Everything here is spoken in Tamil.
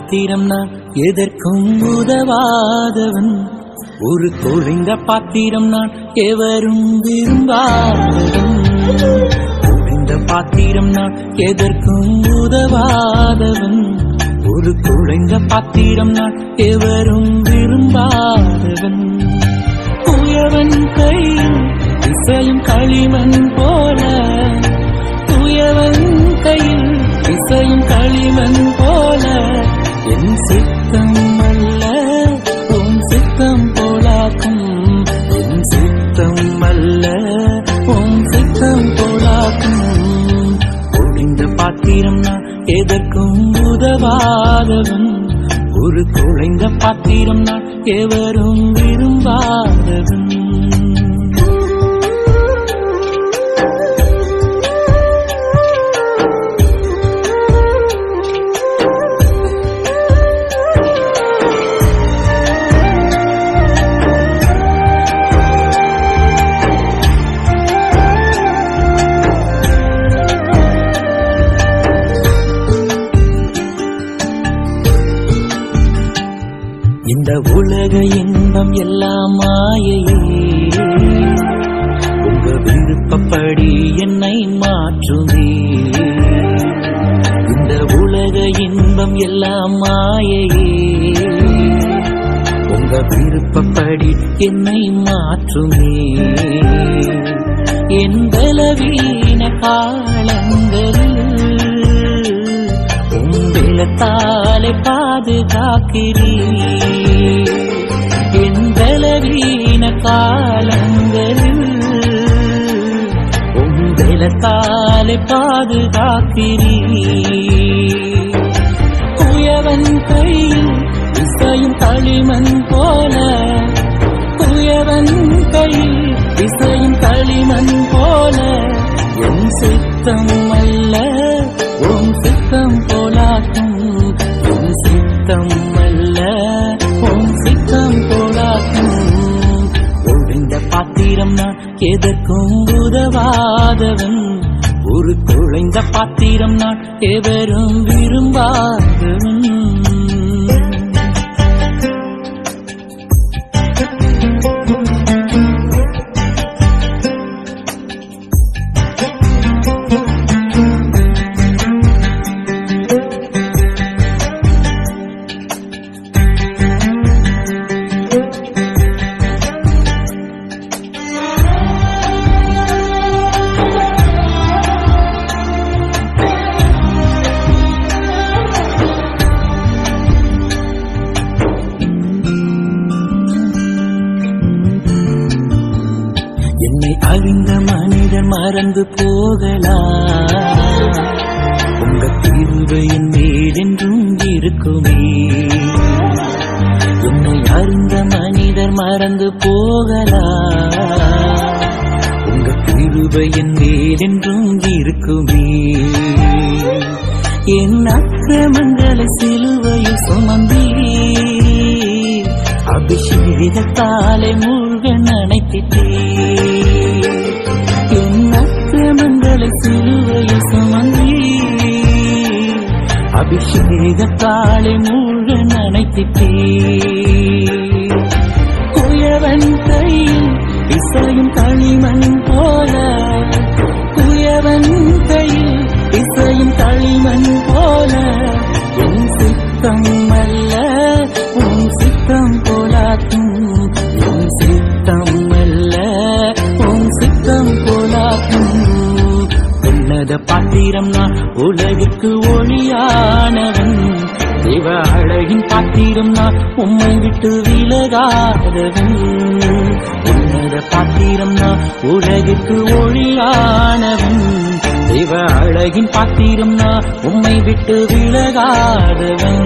பாத்திரம் நான் எதற்கும் உதவாதவன். ஒரு குறைந்த பாத்திரம் நான் எவரும் விரும்பாதவன். குறைந்த பாத்திரம் நான் எதற்கும் உதவாதவன். ஒரு குறைந்த பாத்திரம் நான் எவரும் விரும்பாதவன். உயவன் கையில் இசையும் களிமண் போல, உயவன் கையில் இசையும் களிமண் போல, என் சித்தம் அல்ல உன் சித்தம் போலாக்கும். என் சித்தம் அல்ல உன் சித்தம் போலாக்கும். ஒழிந்த பாத்திரம் நான் எதற்கும் உதவாதவன். ஒரு குறைந்த பாத்திரம் நான் எவரும் விரும்பாதவன். இந்த உலக இன்பம் எல்லாம் மாயையே, உங்க விருப்பப்படி என்னை மாற்றுமே. இந்த உலக இன்பம் எல்லாம் மாயையே, உங்க விருப்பப்படி என்னை மாற்றுமே. என் பலவீன காலங்களில் உங்களத்தாலே பாதுகாக்கிறீர். என் பலவீன காலங்களில் உங்களத்தாலே பாதுகாக்கிறீர். உயவன் கையில் இசையும் களிமண் போல, உயவன் கையில் இசையும் களிமண் போல, என் சித்தம் அல்ல உன் சித்தம் போலாக்கும். உன் சித்தம் அல்ல உன் சித்தம் போலாக்கும். ஒழிந்த பாத்திரம் நான் எதற்கும் உதவாதவன். ஒரு குழைந்த பாத்திரம் நான் எவரும் விரும்பாதவன். என்னை அறிந்த மனிதன் மறந்து போகலாம், உங்க தீர்வு என் மேலென்றும் இருக்குமே. என்னை அறிந்த மனிதர் மறந்து போகலாம், உங்க தீர்வு என் மேலென்றும் இருக்குமே. என் அக்கிரமங்களை சிலுவையில் சுமந்தீர், அபிஷேகத்தாலே மூழ்க நினைத்திட்டீர். என் அக்கிரமங்களை சிலுவையில் சுமந்தீர், அபிஷேகத்தாலே மூழ்க நினைத்திட்டீர். உயவன் கையில் இசையும் களிமண் போல, உயவன் கையில் இசையும் களிமண் போல, என் சித்தம் அல்ல உன் சித்தம் போலாக்கும். உன் சித்தம் அல்ல உன் சித்தம் போலாக்கும். உன்னத பாத்திரம் நான் உலகிற்கு ஒளியானவன். தேவ அழகின் பாத்திரம் நான் உம்மை விட்டு விலகாதவன். உன்னத பாத்திரம் நான் உலகிற்கு ஒளியானவன். தேவ அழகின் பாத்திரம் நான் உம்மை விட்டு விலகாதவன்.